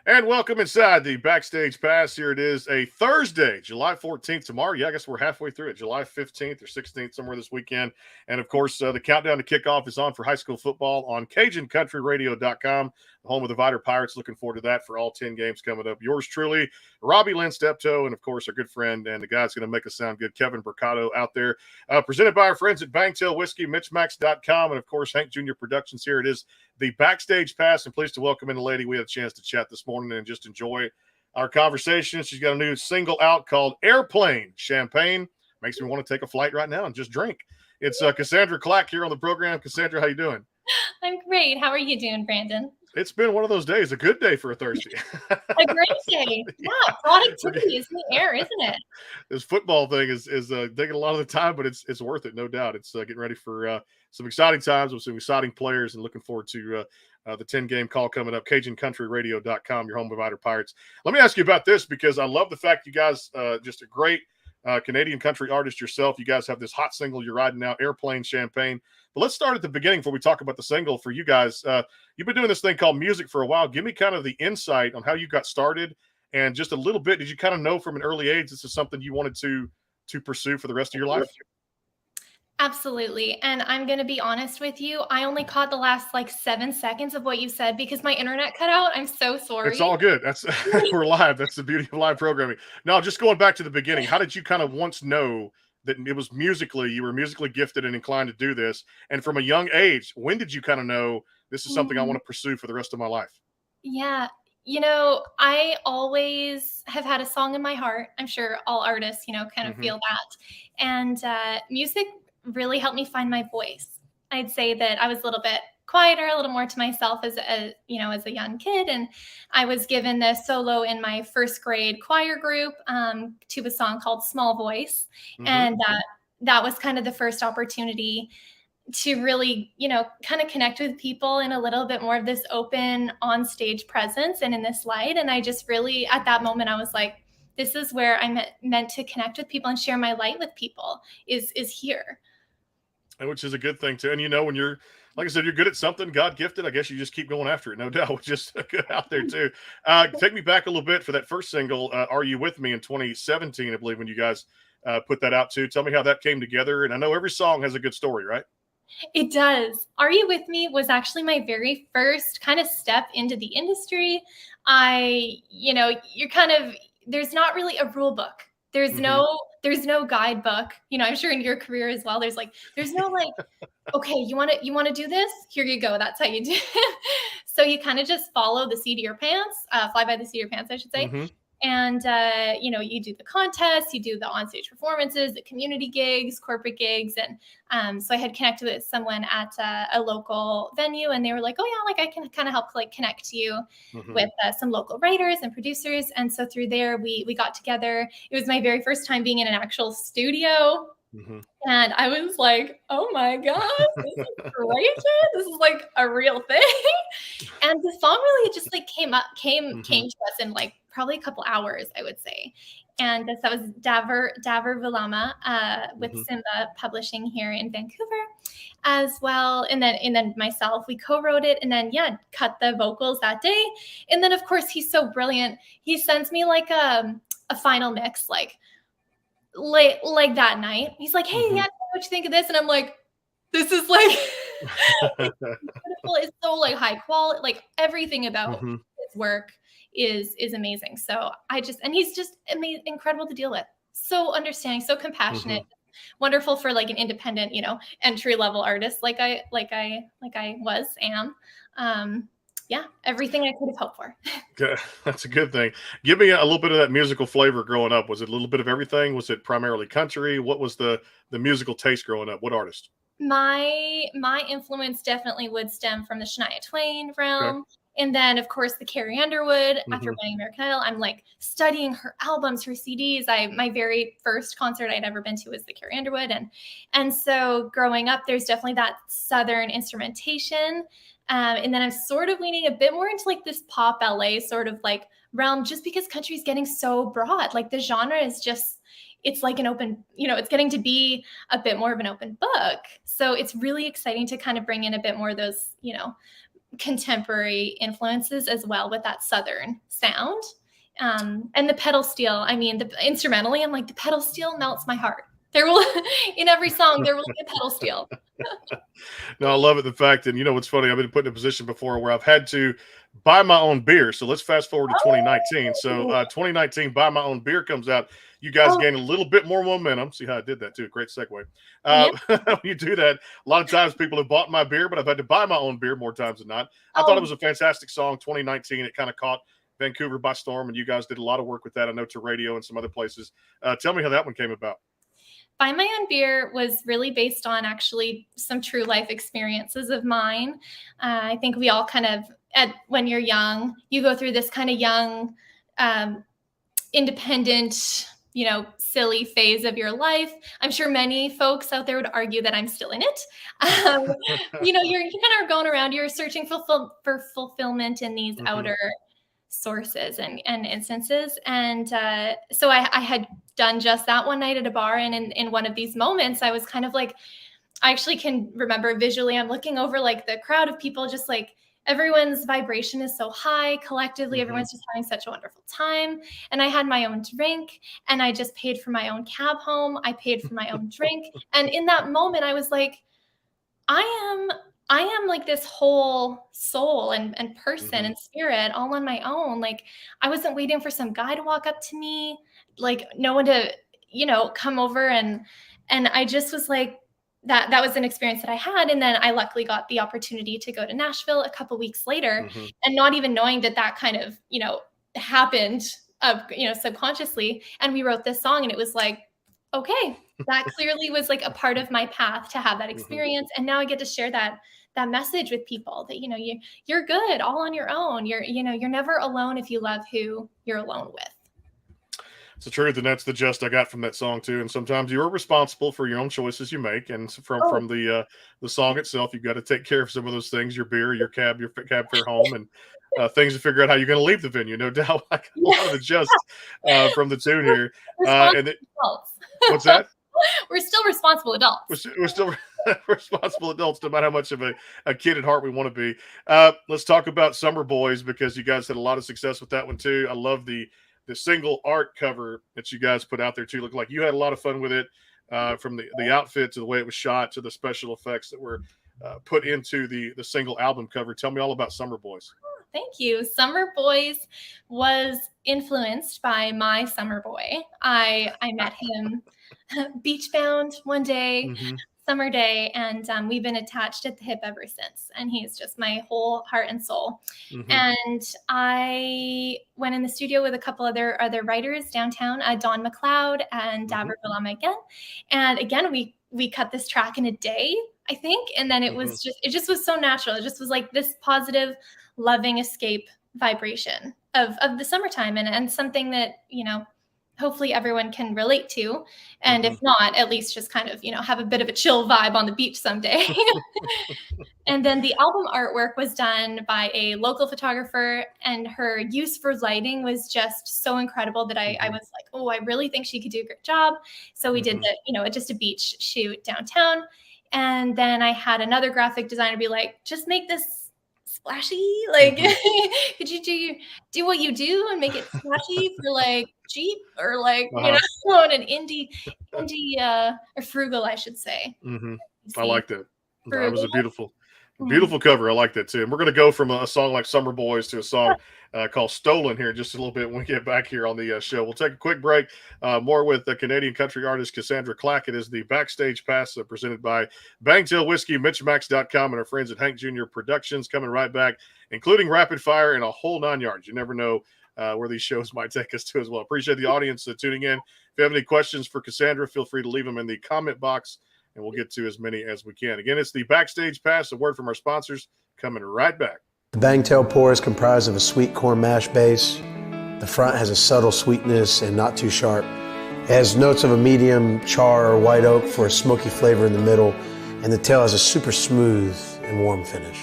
And welcome inside the Backstage Pass. Here it is, a Thursday, July 14th tomorrow. Yeah, I guess we're halfway through it, July 15th or 16th, somewhere this weekend. And of course, the countdown to kickoff is on for high school football on CajunCountryRadio.com, the home of the Vider Pirates. Looking forward to that for all 10 games coming up. Yours truly, Robbie Lynn Steptoe, and of course, our good friend and the guy that's going to make us sound good, Kevin Mercado, out there. Presented by our friends at Bangtail Whiskey, MitchMacs.com, and of course, Hank Jr. Productions. Here it is, the Backstage Pass, and pleased to welcome in a lady we had a chance to chat this morning and just enjoy our conversation. She's got a new single out called Airplane Champagne. Makes me want to take a flight right now and just drink. It's Kassandra Clack here on the program. Kassandra, how you doing? I'm great. How are you doing, Brandon? It's been one of those days, a good day for a Thursday. A great day. Yeah, productivity is in the air, isn't it? This football thing is taking a lot of the time, but it's worth it, no doubt. It's getting ready for some exciting times with some exciting players, and looking forward to the 10-game call coming up. CajunCountryRadio.com, your home provider Pirates. Let me ask you about this, because I love the fact you guys just a great Canadian country artist yourself. You guys have this hot single you're riding now, Airplane Champagne. But let's start at the beginning before we talk about the single for you guys. You've been doing this thing called music for a while. Give me kind of the insight on how you got started, and just a little bit, did you kind of know from an early age this is something you wanted to pursue for the rest of your life? Absolutely. And I'm going to be honest with you. I only caught the last 7 seconds of what you said because my internet cut out. I'm so sorry. It's all good. That's we're live. That's the beauty of live programming. Now, just going back to the beginning, how did you kind of once know that it was you were musically gifted and inclined to do this? And from a young age, when did you kind of know this is something I want to pursue for the rest of my life? Yeah. I always have had a song in my heart. I'm sure all artists, kind of feel that. And music really helped me find my voice. I'd say that I was a little bit quieter, a little more to myself as a young kid. And I was given the solo in my first grade choir group to a song called Small Voice. And that was kind of the first opportunity to really, kind of connect with people in a little bit more of this open on-stage presence and in this light. And I just really, at that moment, I was like, this is where I'm meant to connect with people and share my light with people is here. And which is a good thing too. And when you're, like I said, you're good at something, God gifted, I guess you just keep going after it, no doubt, which is good out there too. Take me back a little bit for that first single, Are You With Me, in 2017, I believe, when you guys put that out too. Tell me how that came together. And I know every song has a good story, right? It does. Are You With Me was actually my very first kind of step into the industry. There's not really a rule book. There's no guidebook. I'm sure in your career as well, there's no okay, you want to do this? Here you go. That's how you do it. So you kind of just follow the seat of your pants, fly by the seat of your pants, I should say. And, you do the contests, you do the onstage performances, the community gigs, corporate gigs. And so I had connected with someone at a local venue, and they were like, oh yeah, I can kind of help connect you with some local writers and producers. And so through there, we got together. It was my very first time being in an actual studio. And I was like, oh my God, this is great. This is a real thing. And the song really just came to us in probably a couple hours, I would say. And that was Daver Vilama with Simba Publishing here in Vancouver as well. And then myself, we co-wrote it, and then cut the vocals that day. And then of course he's so brilliant. He sends me a final mix like that night. He's like, hey, what you think of this? And I'm like, this is it's beautiful. It's so high quality. Everything about his work is amazing. So and he's just incredible to deal with. So understanding, so compassionate, wonderful for an independent, entry level artist like I am. Everything I could have hoped for. Okay, that's a good thing. Give me a little bit of that musical flavor growing up. Was it a little bit of everything? Was it primarily country? What was the musical taste growing up? What artist? My influence definitely would stem from the Shania Twain realm. Okay. And then, of course, the Carrie Underwood. After winning American Idol, I'm studying her albums, her CDs. My very first concert I'd ever been to was the Carrie Underwood. And so growing up, there's definitely that Southern instrumentation. And then I'm sort of leaning a bit more into this pop LA sort of realm, just because country is getting so broad. The genre is just, it's an open, it's getting to be a bit more of an open book. So it's really exciting to kind of bring in a bit more of those, contemporary influences as well with that Southern sound. And the pedal steel, I mean, instrumentally, I'm like, the pedal steel melts my heart. There will, in every song, there will be a pedal steel. No, I love it. The fact, and you know what's funny, I've been put in a position before where I've had to buy my own beer. So let's fast forward to 2019. So 2019, Buy My Own Beer comes out. You guys gain a little bit more momentum. See how I did that too? Great segue. When you do that, a lot of times people have bought my beer, but I've had to buy my own beer more times than not. I thought it was a fantastic song. 2019, it kind of caught Vancouver by storm, and you guys did a lot of work with that. I know to radio and some other places. Tell me how that one came about. Buy My Own Beer was really based on actually some true life experiences of mine. I think we all kind of, when you're young, you go through this kind of young, independent, you know, silly phase of your life. I'm sure many folks out there would argue that I'm still in it. You know, you kind of going around, you're searching for fulfillment in these outer sources and instances. And so I had done just that one night at a bar. And in one of these moments, I was kind of like, I actually can remember visually, I'm looking over like the crowd of people, just like everyone's vibration is so high. Collectively, everyone's just having such a wonderful time. And I had my own drink, and I just paid for my own cab home. I paid for my own drink. And in that moment, I was like, I am like this whole soul and person and spirit all on my own. Like, I wasn't waiting for some guy to walk up to me, like no one to, you know, come over. And I just was like, that was an experience that I had. And then I luckily got the opportunity to go to Nashville a couple weeks later, and not even knowing that kind of, you know, happened, you know, subconsciously. And we wrote this song, and it was like, okay, that clearly was like a part of my path to have that experience. And now I get to share that message with people that, you know, you're good all on your own. You're never alone if you love who you're alone with. It's the truth, and that's the gist I got from that song too. And sometimes you're responsible for your own choices you make, and from the song itself, you've got to take care of some of those things: your beer, your cab fare home, and things to figure out how you're going to leave the venue. No doubt, like a lot of the gist from the tune here. What's that? We're still responsible adults. We're still responsible adults, no matter how much of a kid at heart we want to be. Let's talk about Summer Boys, because you guys had a lot of success with that one too. I love the single art cover that you guys put out there too. Looked like you had a lot of fun with it, from the outfit to the way it was shot to the special effects that were put into the single album cover. Tell me all about Summer Boys. Thank you. Summer Boys was influenced by my summer boy. I met him beach bound one day, summer day, and we've been attached at the hip ever since. And he's just my whole heart and soul. And I went in the studio with a couple other writers downtown, Don McLeod and Dabber Galama again. And again, we cut this track in a day, I think. And then it just was so natural. It just was like this positive, loving escape vibration of the summertime, and something that, you know, hopefully everyone can relate to. And if not, at least just kind of, you know, have a bit of a chill vibe on the beach someday. And then the album artwork was done by a local photographer, and her use for lighting was just so incredible that I was like, oh, I really think she could do a great job. So we did just a beach shoot downtown. And then I had another graphic designer be like, just make this splashy, like could you do what you do and make it splashy for like cheap, or like you know, an indie or frugal, I should say. I like that. That was a beautiful cover. I like that too. And we're going to go from a song like Summer Boys to a song called Stolen here in just a little bit when we get back here on the show. We'll take a quick break. More with the Canadian country artist Kassandra Clack. It is the Backstage Pass presented by Bangtail Whiskey, MitchMacs.com, and our friends at Hank Jr. Productions. Coming right back, including rapid fire and a whole 9 yards. You never know where these shows might take us to as well. Appreciate the audience tuning in. If you have any questions for Kassandra, feel free to leave them in the comment box, and we'll get to as many as we can. Again, it's the Backstage Pass, a word from our sponsors, coming right back. The Bangtail pour is comprised of a sweet corn mash base. The front has a subtle sweetness and not too sharp. It has notes of a medium char or white oak for a smoky flavor in the middle, and the tail has a super smooth and warm finish.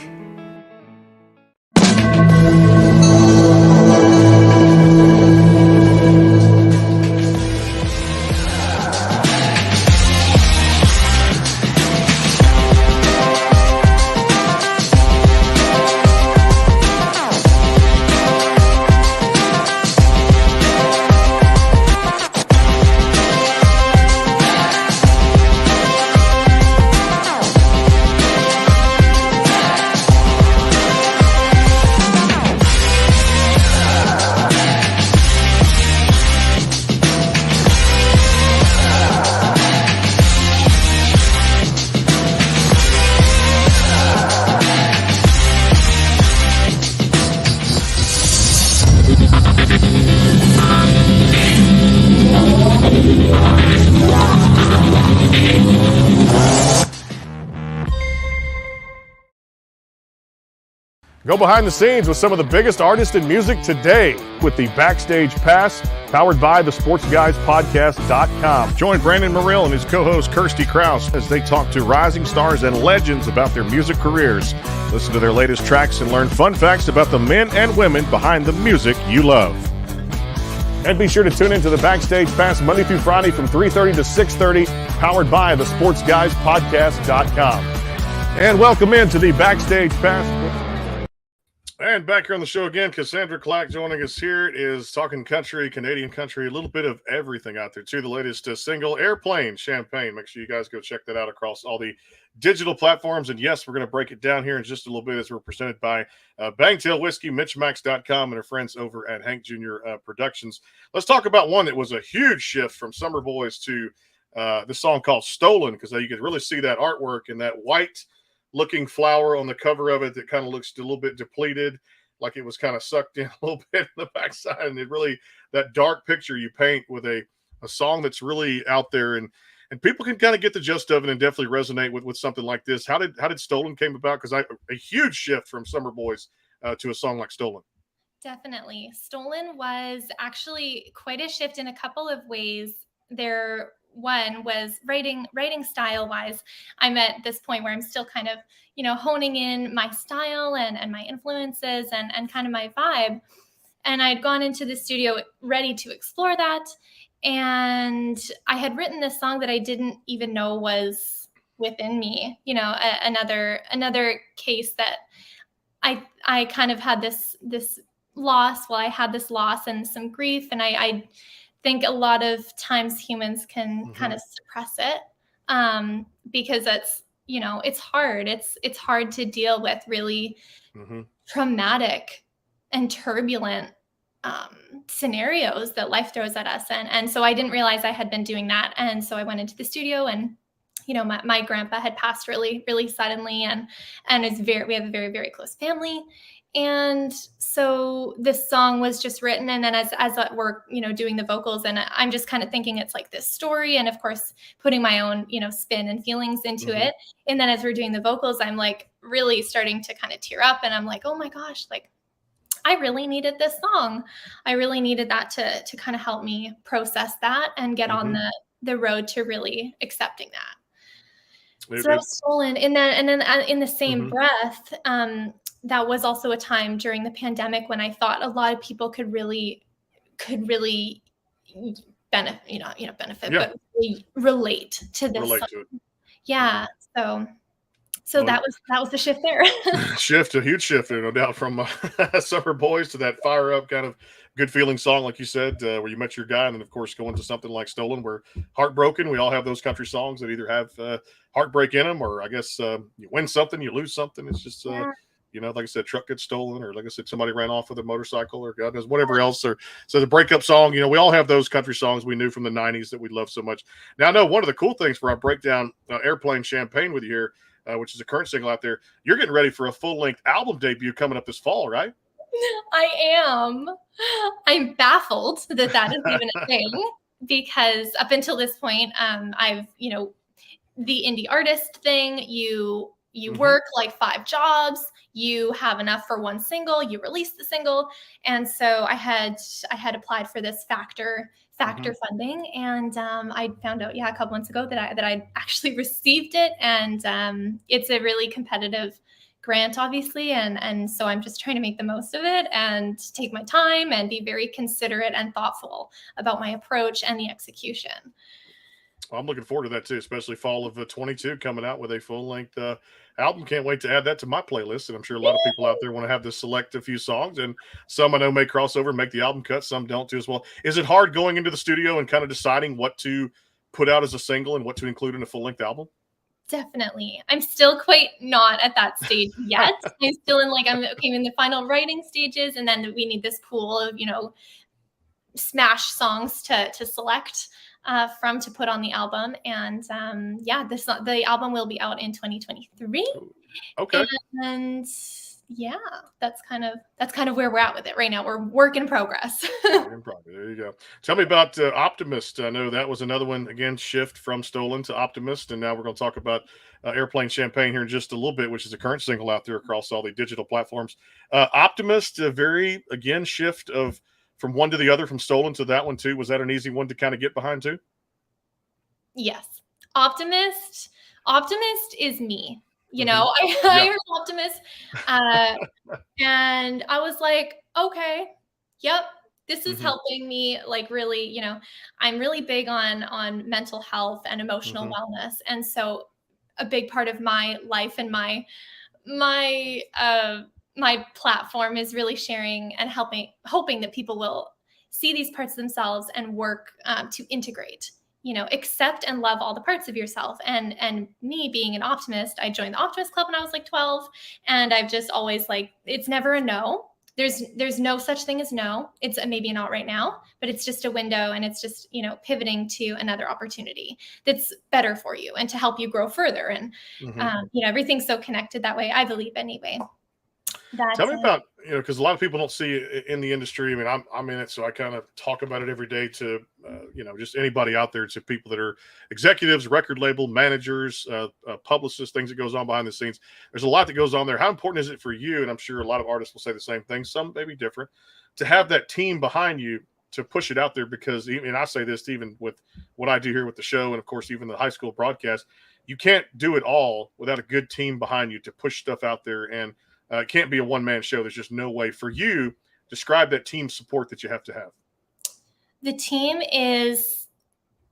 Go behind the scenes with some of the biggest artists in music today with the Backstage Pass, powered by the SportsGuysPodcast.com. Join Brandon Morrill and his co-host Kirsty Krause as they talk to rising stars and legends about their music careers. Listen to their latest tracks and learn fun facts about the men and women behind the music you love. And be sure to tune into the Backstage Pass Monday through Friday from 3:30 to 6:30, powered by the SportsGuysPodcast.com. And welcome into the Backstage Pass. And back here on the show again, Kassandra Clack joining us here. It is talking country, Canadian country, a little bit of everything out there too. The latest single, Airplane Champagne. Make sure you guys go check that out across all the digital platforms. And yes, we're going to break it down here in just a little bit as we're presented by Bangtail Whiskey, MitchMacs.com, and our friends over at Hank Jr. Productions. Let's talk about one that was a huge shift from Summer Boys to the song called Stolen, because you could really see that artwork and that white looking flower on the cover of it that kind of looks a little bit depleted, like it was kind of sucked in a little bit in the backside. And it really, that dark picture you paint with a song that's really out there, and people can kind of get the gist of it and definitely resonate with something like this. How did Stolen came about? Because a huge shift from Summer Boys to a song like Stolen. Definitely. Stolen was actually quite a shift in a couple of ways. One was writing style wise. I'm at this point where I'm still kind of, honing in my style and my influences and kind of my vibe. And I'd gone into the studio ready to explore that. And I had written this song that I didn't even know was within me, another case that I kind of had this loss. Well, I had this loss and some grief, and I think a lot of times humans can kind of suppress it because it's, it's hard. It's hard to deal with really traumatic and turbulent scenarios that life throws at us. And so I didn't realize I had been doing that. And so I went into the studio, and, my grandpa had passed really, really suddenly, and we have a very, very close family. And so this song was just written, and then as we're doing the vocals, and I'm just kind of thinking it's like this story, and of course putting my own spin and feelings into it. And then as we're doing the vocals, I'm like really starting to kind of tear up, and I'm like, oh my gosh, like I really needed this song. I really needed that to kind of help me process that and get on the road to really accepting that. So Stolen, and then in the same breath, that was also a time during the pandemic when I thought a lot of people could really benefit, but really relate to this. Relate song. to it. Yeah. So that was the shift there. A huge shift, no doubt, from Summer Boys to that fire up kind of good feeling song, like you said, where you met your guy, and then of course going to something like Stolen, where heartbroken. We all have those country songs that either have heartbreak in them, or I guess you win something, you lose something. It's just like I said, truck gets stolen, or like I said, somebody ran off with a motorcycle, or God knows whatever else. Or so the breakup song, we all have those country songs we knew from the 90s that we love so much. Now, I know one of the cool things for our breakdown Airplane Champagne with you here, which is a current single out there, you're getting ready for a full-length album debut coming up this fall, right? I am. I'm baffled that is even a thing, because up until this point, I've, the indie artist thing, you work like 5 jobs, you have enough for one single, you release the single. And so I had applied for this factor funding, and I found out a couple months ago that I actually received it, and it's a really competitive grant, obviously, and so I'm just trying to make the most of it and take my time and be very considerate and thoughtful about my approach and the execution. Well, I'm looking forward to that too, especially fall of 22 coming out with a full-length album. Can't wait to add that to my playlist, and I'm sure a lot of people out there want to have to select a few songs, and some I know may cross over and make the album cut, some don't too as well. Is it hard going into the studio and kind of deciding what to put out as a single and what to include in a full-length album? Definitely. I'm still quite not at that stage yet. I'm still in in the final writing stages, and then we need this pool of smash songs to select from to put on the album. And the album will be out in 2023. Okay. And yeah, that's kind of where we're at with it right now. We're work in progress. There you go. Tell me about Optimist. I know that was another one, again, shift from Stolen to Optimist. And now we're going to talk about Airplane Champagne here in just a little bit, which is a current single out there across all the digital platforms. Optimist, a very, again, shift of from one to the other, from Stolen to that one too. Was that an easy one to kind of get behind too? Yes. Optimist. Optimist is me. You Mm-hmm. know, I Yeah. heard Optimist, uh, and I was like, okay, yep, this is Mm-hmm. helping me. Like, really, you know, I'm really big on mental health and emotional Mm-hmm. wellness, and so a big part of my life and my platform is really sharing and hoping that people will see these parts of themselves and work to integrate, you know, accept and love all the parts of yourself. And me being an optimist, I joined the Optimist Club when I was like 12, and I've just always like, it's never a no. There's no such thing as no. It's a maybe not right now, but it's just a window, and it's just, you know, pivoting to another opportunity that's better for you and to help you grow further. And Mm-hmm. you know, everything's so connected that way, I believe, anyway. Tell That's me about, because a lot of people don't see it in the industry. I mean, I'm in it, so I kind of talk about it every day to, just anybody out there, to people that are executives, record label managers, publicists, things that goes on behind the scenes. There's a lot that goes on there. How important is it for you? And I'm sure a lot of artists will say the same thing. Some may be different, to have that team behind you to push it out there. Because even, and I say this even with what I do here with the show, and of course even the high school broadcast, you can't do it all without a good team behind you to push stuff out there. And it can't be a one-man show. There's just no way. For you, describe that team support that you have to have. The team is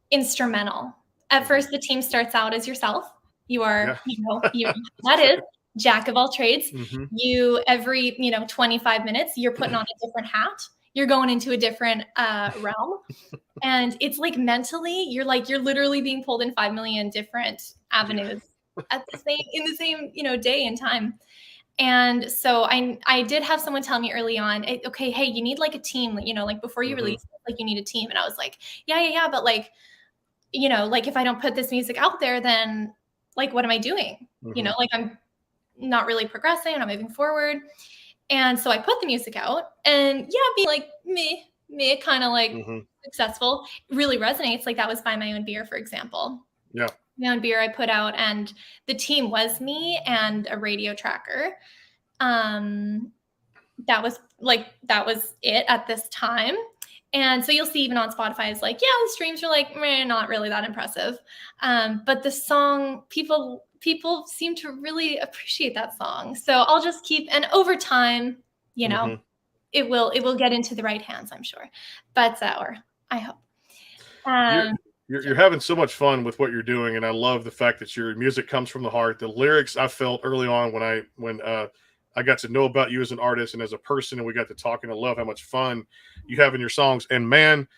instrumental. At Mm-hmm. first, the team starts out as yourself. You are, Yeah. that is jack of all trades. Mm-hmm. You, every, 25 minutes, you're putting on a different hat. You're going into a different realm. And it's like mentally, you're literally being pulled in 5 million different avenues in the same, day and time. And so I did have someone tell me early on, okay, hey, you need like a team, like before you Mm-hmm. release, like you need a team. And I was like, yeah. But like, like if I don't put this music out there, then like, what am I doing? Mm-hmm. Like I'm not really progressing, I'm not moving forward. And so I put the music out, and being like me, kind of like Mm-hmm. successful, really resonates. Like that was Find My Own Beer, for example. Yeah. My Own Beer I put out, and the team was me and a radio tracker. That was it at this time. And so you'll see even on Spotify, it's like, the streams are like, not really that impressive. But the song, people seem to really appreciate that song. So I'll just keep, and over time, Mm-hmm. it will get into the right hands, I'm sure. But, or I hope. You're having so much fun with what you're doing, and I love the fact that your music comes from the heart. The lyrics I felt early on when I got to know about you as an artist and as a person, and we got to talk, and I love how much fun you have in your songs. And man,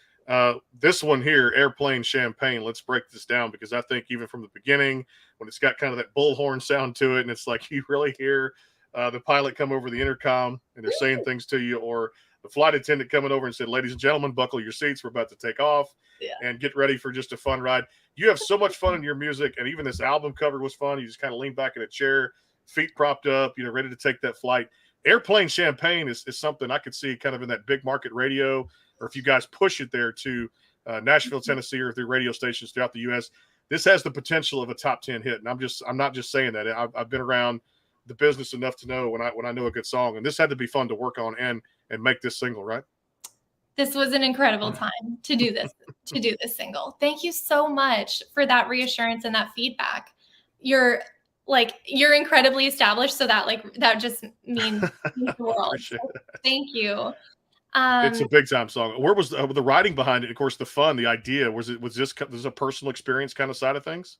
this one here, Airplane Champagne, let's break this down, because I think even from the beginning, when it's got kind of that bullhorn sound to it, and it's like you really hear the pilot come over the intercom and they're saying things to you, or the flight attendant coming over and said, ladies and gentlemen, buckle your seats, we're about to take off. And get ready for just a fun ride. You have so much fun in your music, and even this album cover was fun. You just kind of lean back in a chair, feet propped up, ready to take that flight. Airplane Champagne is something I could see kind of in that big market radio, or if you guys push it there to Nashville, Tennessee, or through radio stations throughout the U.S. This has the potential of a top 10 hit, and I'm not just saying that. I've been around the business enough to know when I know a good song, and this had to be fun to work on and make this single, right? This was an incredible time to do this single. Thank you so much for that reassurance and that feedback. You're incredibly established, so that just means the world. So thank you. It's a big time song. Where was the writing behind it? Of course, the fun, the idea, was this a personal experience kind of side of things?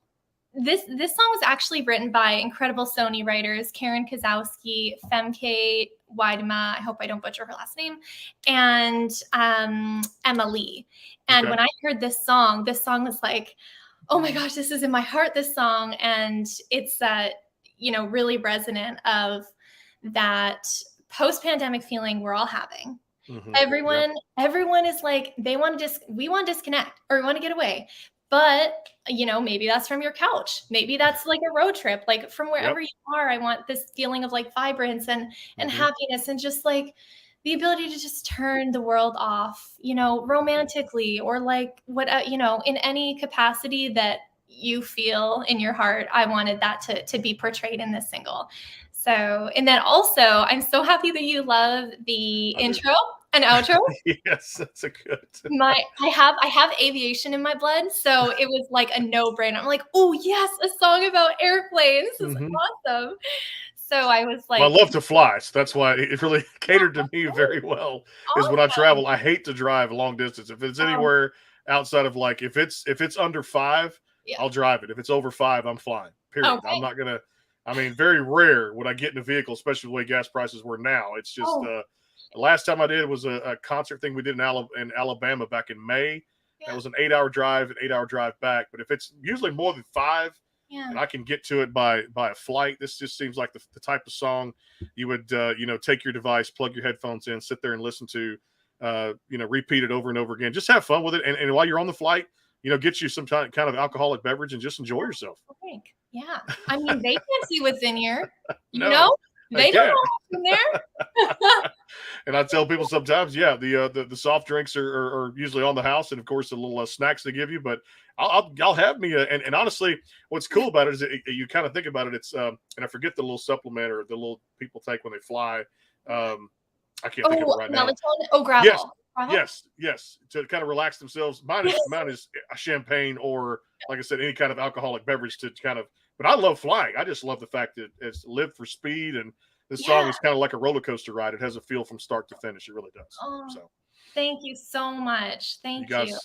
This song was actually written by incredible Sony writers, Karen Kozowski, Femke Wiedema, I hope I don't butcher her last name, and Emma Lee. And when I heard this song was like, oh my gosh, this is in my heart, this song. And it's that, really resonant of that post-pandemic feeling we're all having. Mm-hmm. Everyone is like, we want to disconnect, or we want to get away. But, maybe that's from your couch. Maybe that's like a road trip, like from wherever you are. I want this feeling of like vibrance and happiness, and just like the ability to just turn the world off, romantically, or like what, in any capacity that you feel in your heart. I wanted that to be portrayed in this single. So, and then also, I'm so happy that you love the intro and outro. Yes, that's a good. I have aviation in my blood, so it was like a no-brainer. I'm like, oh yes, a song about airplanes. This is awesome. So I was like, well, I love to fly, so that's why it really catered to me very well. Is when I travel, I hate to drive a long distance. If it's anywhere outside of like, if it's under 5, I'll drive it. If it's over 5, I'm flying. Period. Okay. I'm not gonna. I mean, very rare would I get in a vehicle, especially the way gas prices were now. It's just the last time I did was a concert thing we did in Alabama back in May. That was an 8-hour drive, an 8-hour drive back. But if it's usually more than 5, and I can get to it by a flight, this just seems like the type of song you would take your device, plug your headphones in, sit there and listen to, repeat it over and over again. Just have fun with it, and while you're on the flight, get you some kind of alcoholic beverage and just enjoy yourself. Yeah, I mean, they can't see what's in here. They don't know what's in there. And I tell people sometimes, the soft drinks are usually on the house, and of course the little snacks they give you. But I'll have me and honestly, what's cool about it is you kind of think about it. It's and I forget the little supplement or the little people take when they fly. I can't think of it right now. Gravel. Yes. Gravel? Yes. To kind of relax themselves. Mine is champagne or, like I said, any kind of alcoholic beverage to kind of. But I love flying. I just love the fact that it's live for speed, and this song is kind of like a roller coaster ride. It has a feel from start to finish. It really does. So, thank you so much. Thank you.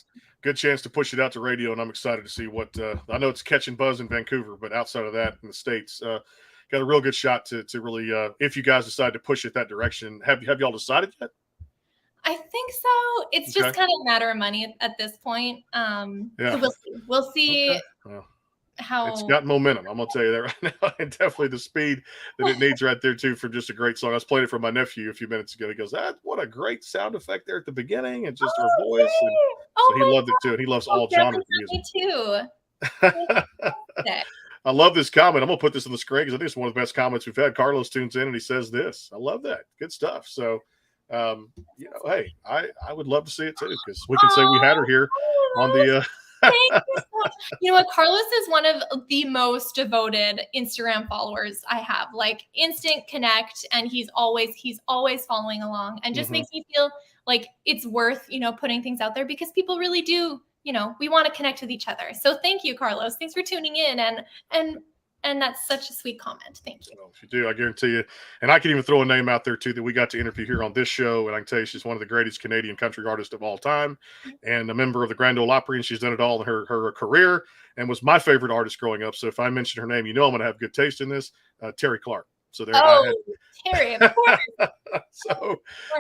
Good chance to push it out to radio, and I'm excited to see what. I know it's catching buzz in Vancouver, but outside of that, in the States, got a real good shot to really. If you guys decide to push it that direction, have y'all decided yet? I think so. It's just kind of a matter of money at this point. So we'll see. Okay. Well, how it's got momentum. I'm gonna tell you that right now, and definitely the speed that it needs right there too. For just a great song, I was playing it for my nephew a few minutes ago. He goes, what a great sound effect there at the beginning, and just her voice. And so he loved it too, and he loves all genres of music too. I love this comment. I'm gonna put this on the screen because I think it's one of the best comments we've had. Carlos tunes in and he says this. I love that. Good stuff. So, hey, I would love to see it too, because we can say we had her here on the. Thank you so much. You know what? Carlos is one of the most devoted Instagram followers I have. Like, instant connect, and he's always following along, and just makes me feel like it's worth, putting things out there, because people really do, we want to connect with each other. So thank you, Carlos. Thanks for tuning in, and that's such a sweet comment. Thank you. Well, if you do, I guarantee you. And I can even throw a name out there too that we got to interview here on this show. And I can tell you, she's one of the greatest Canadian country artists of all time, and a member of the Grand Ole Opry. And she's done it all in her career, and was my favorite artist growing up. So if I mention her name, I'm going to have good taste in this. Terry Clark. So there. Terry, of course. So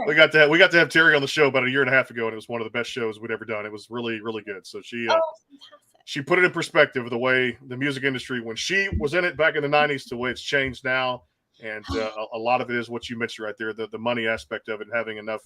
we got to have Terry on the show about a year and a half ago, and it was one of the best shows we'd ever done. It was really, really good. So she put it in perspective of the way the music industry, when she was in it back in the 90s, to the way it's changed now. And a lot of it is what you mentioned right there, the money aspect of it, and having enough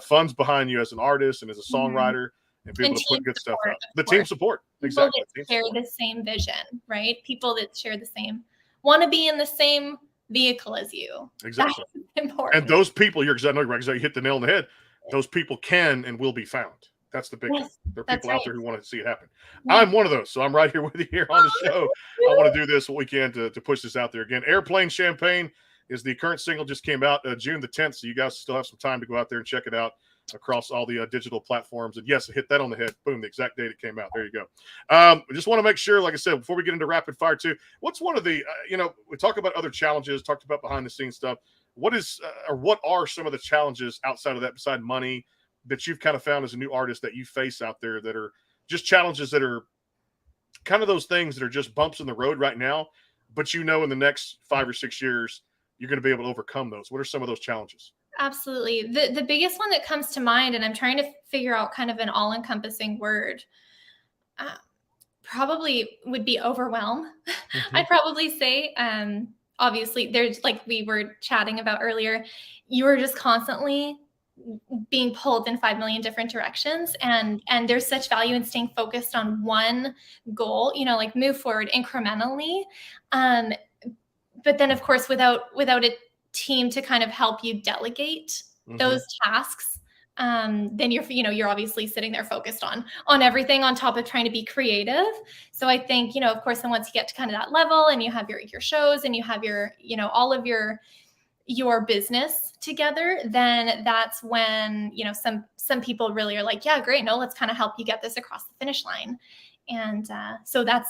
funds behind you as an artist and as a songwriter, and be able to put good stuff out. The team support. Exactly. People that share the same vision, right? People that share the same, want to be in the same vehicle as you. Exactly. That's important. And those people, you hit the nail on the head. Those people can and will be found. That's the big thing. There are people out there who want to see it happen. I'm one of those. So I'm right here with you here on the show. I want to do this what we can to push this out there. Again, Airplane Champagne is the current single, just came out June the 10th. So you guys still have some time to go out there and check it out across all the digital platforms. And yes, hit that on the head. Boom, the exact date it came out. There you go. I just want to make sure, like I said, before we get into rapid fire too, what's one of the, we talk about other challenges, talked about behind the scenes stuff. What are some of the challenges outside of that, beside money, that you've kind of found as a new artist that you face out there, that are just challenges that are kind of those things that are just bumps in the road right now, but in the next 5 or 6 years, you're going to be able to overcome those? What are some of those challenges? Absolutely. The biggest one that comes to mind, and I'm trying to figure out kind of an all-encompassing word, probably would be overwhelm. I'd probably say, obviously there's, like we were chatting about earlier, you're just constantly being pulled in 5 million different directions, and there's such value in staying focused on one goal, like move forward incrementally. But then of course, without a team to kind of help you delegate those tasks, then you're obviously sitting there focused on everything on top of trying to be creative. So I think, of course, then once you get to kind of that level and you have your shows and you have your, all of your business together, then that's when, some people really are like, yeah, great. No, let's kind of help you get this across the finish line. And so that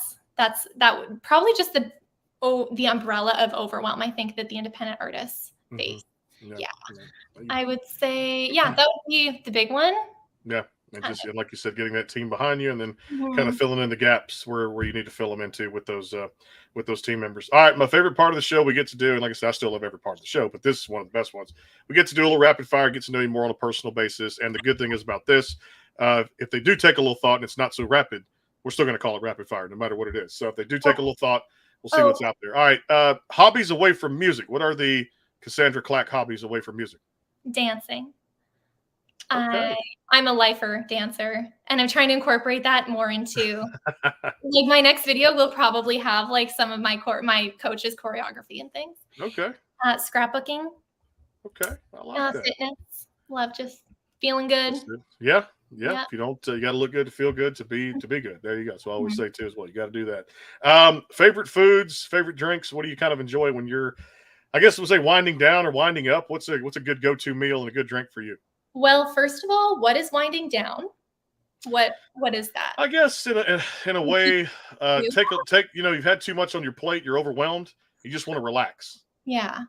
would probably just the umbrella of overwhelm, I think, that the independent artists face. Yeah. I would say, that would be the big one. Yeah. And just like you said, getting that team behind you and then kind of filling in the gaps where you need to fill them into with those team members. All right. My favorite part of the show we get to do, and like I said, I still love every part of the show, but this is one of the best ones. We get to do a little rapid fire, get to know you more on a personal basis. And the good thing is about this, if they do take a little thought and it's not so rapid, we're still going to call it rapid fire no matter what it is. So if they do take a little thought, we'll see what's out there. All right. Hobbies away from music. What are the Kassandra Clack hobbies away from music? Dancing. Okay. I'm a lifer dancer, and I'm trying to incorporate that more into like my next video will probably have like some of my coach's choreography and things. Okay. Scrapbooking. Okay. I like that. Fitness. Love just feeling good. Yeah. If you don't, you got to look good to feel good to be good. There you go. So I always say too as well. You got to do that. Favorite foods, favorite drinks. What do you kind of enjoy when you're, I guess we'll say winding down or winding up? What's a good go-to meal and a good drink for you? Well, first of all, what is winding down? What is that? I guess in a way, take you've had too much on your plate. You're overwhelmed. You just want to relax. Yeah,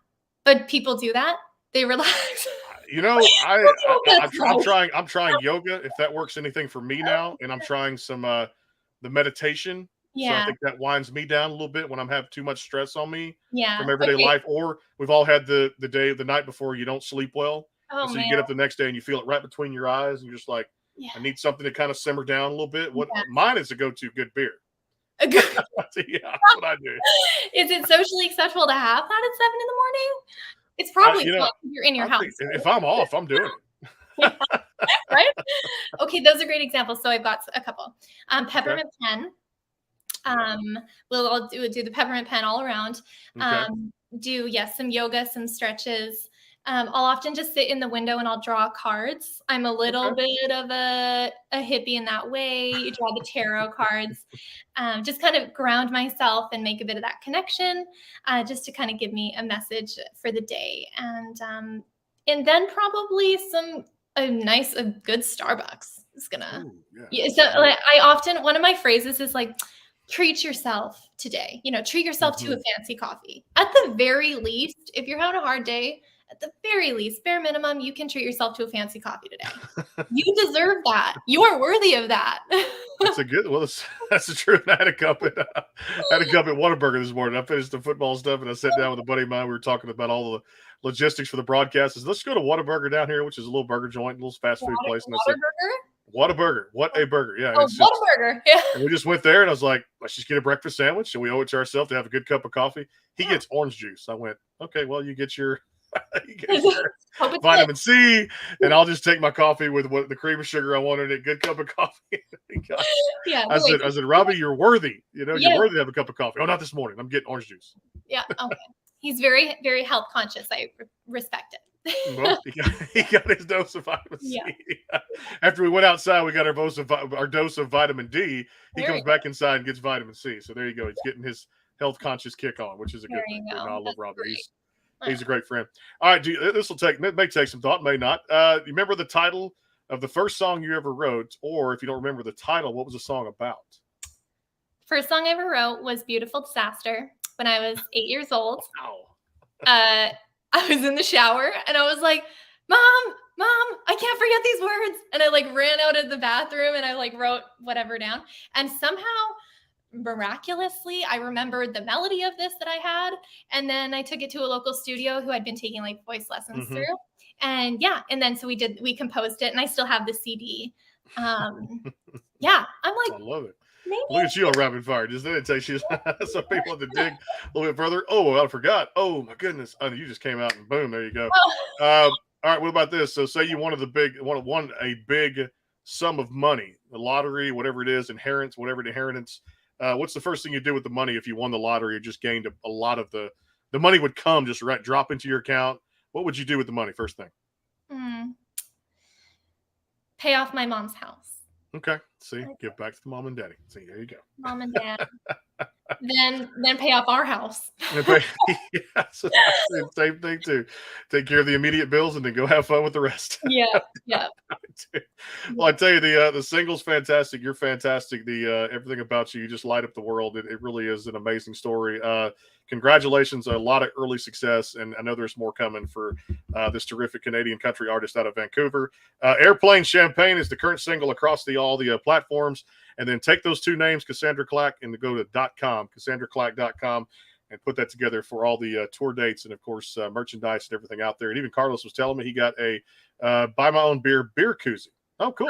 but people do that. They relax. I'm trying yoga if that works anything for me now, and I'm trying some the meditation. Yeah. So I think that winds me down a little bit when I'm having too much stress on me from everyday life. Or we've all had the night before you don't sleep well. So you get up the next day and you feel it right between your eyes, and you're just like, I need something to kind of simmer down a little bit. Mine is to go to good beer. Yeah, that's what I do. Is it socially acceptable to have that at 7 a.m? It's probably not if you're in your house. If I'm off, I'm doing it. Right? Okay, those are great examples. So I've got a couple. Peppermint pen. I'll do the peppermint pen all around. Do some yoga, some stretches. I'll often just sit in the window and I'll draw cards. I'm a little bit of a hippie in that way. You draw the tarot cards, just kind of ground myself and make a bit of that connection, just to kind of give me a message for the day. And then probably a good Starbucks is gonna. One of my phrases is like, treat yourself today. Treat yourself to a fancy coffee. At the very least, if you're having a hard day, at the very least, bare minimum, you can treat yourself to a fancy coffee today. You deserve that. You are worthy of that. That's a good. Well, that's the truth. I had a cup at Whataburger this morning. I finished the football stuff, and I sat down with a buddy of mine. We were talking about all the logistics for the broadcast. Let's go to Whataburger down here, which is a little burger joint, a little fast food place. And I said, Whataburger. What a burger. Yeah. Whataburger. Yeah. And we just went there, and I was like, let's just get a breakfast sandwich, and we owe it to ourselves to have a good cup of coffee. He gets orange juice. I went, okay, well, you get your vitamin C, and I'll just take my coffee with the cream of sugar I wanted. A good cup of coffee. I said, Robbie, you're worthy. You're worthy to have a cup of coffee. Oh, not this morning. I'm getting orange juice. Yeah. Okay. He's very, very health conscious. I respect it. Well, he got his dose of vitamin C. Yeah. After we went outside, we got our dose of vitamin D. He comes back inside and gets vitamin C. So there you go. He's getting his health conscious kick on, which is a good thing. I love Robbie. He's a great friend. All right, it may take some thought, may not. You remember the title of the first song you ever wrote, or if you don't remember the title, what was the song about? First song I ever wrote was "Beautiful Disaster" when I was 8 years old. Wow. I was in the shower and I was like, Mom, I can't forget these words. And I ran out of the bathroom and I wrote whatever down. And somehow, miraculously, I remembered the melody of this that I had. And then I took it to a local studio who I'd been taking voice lessons through. And and then so we composed it, and I still have the CD. I'm like, I love it. Maybe. Look at you on rapid fire. Just then it takes you some people have to dig a little bit further. Oh, I forgot. Oh my goodness. Oh, you just came out and boom, there you go. All right, what about this? So say you wanted won a big sum of money, the lottery, whatever it is, inheritance. What's the first thing you do with the money if you won the lottery or just gained a lot of the money would come just drop into your account? What would you do with the money first thing? Pay off my mom's house. Okay. See, give back to the mom and daddy. See, there you go. Mom and dad. then pay off our house. Yeah, so same thing too. Take care of the immediate bills and then go have fun with the rest. Yeah. Well, I tell you, the single's fantastic. You're fantastic. The everything about you just light up the world. It really is an amazing story. Congratulations, a lot of early success, and I know there's more coming for this terrific Canadian country artist out of Vancouver. Airplane Champagne is the current single across all the platforms. And then take those two names, Kassandra Clack, and go to .com, KassandraClack.com, and put that together for all the tour dates and, of course, merchandise and everything out there. And even Carlos was telling me he got a buy my own beer koozie. Oh, cool.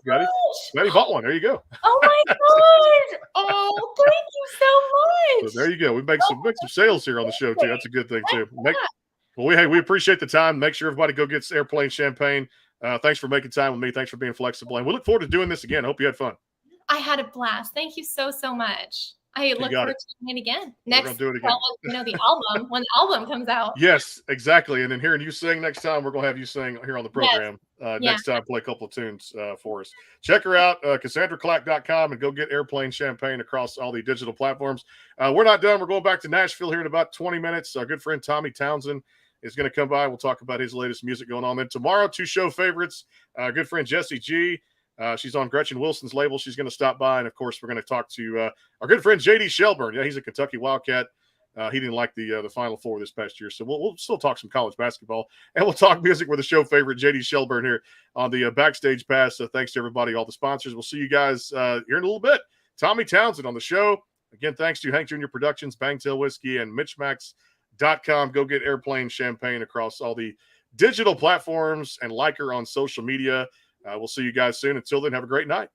Glad he bought one. There you go. Oh, my God. Oh, thank you so much. So there you go. We make some sales here on the show, too. That's a good thing, too. We appreciate the time. Make sure everybody go get Airplane Champagne. Thanks for making time with me. Thanks for being flexible. And we look forward to doing this again. I hope you had fun. I had a blast. Thank you so much. I look forward to doing it again. Next, we're gonna do it again. The album when the album comes out. Yes, exactly. And then hearing you sing next time, we're gonna have you sing here on the program. Yes. Next time, play a couple of tunes for us. Check her out, KassandraClack.com, and go get Airplane Champagne across all the digital platforms. We're not done. We're going back to Nashville here in about 20 minutes. Our good friend Tommy Townsend is going to come by. We'll talk about his latest music going on. Then tomorrow, two show favorites. Good friend Jessie G. She's on Gretchen Wilson's label. She's going to stop by. And, of course, we're going to talk to our good friend J.D. Shelburne. Yeah, he's a Kentucky Wildcat. He didn't like the Final Four this past year. So we'll still talk some college basketball. And we'll talk music with the show favorite, J.D. Shelburne, here on the Backstage Pass. So thanks to everybody, all the sponsors. We'll see you guys here in a little bit. Tommy Townsend on the show. Again, thanks to Hank Jr. Productions, Bangtail Whiskey, and MitchMacs.com. Go get Airplane Champagne across all the digital platforms and like her on social media. We'll see you guys soon. Until then, have a great night.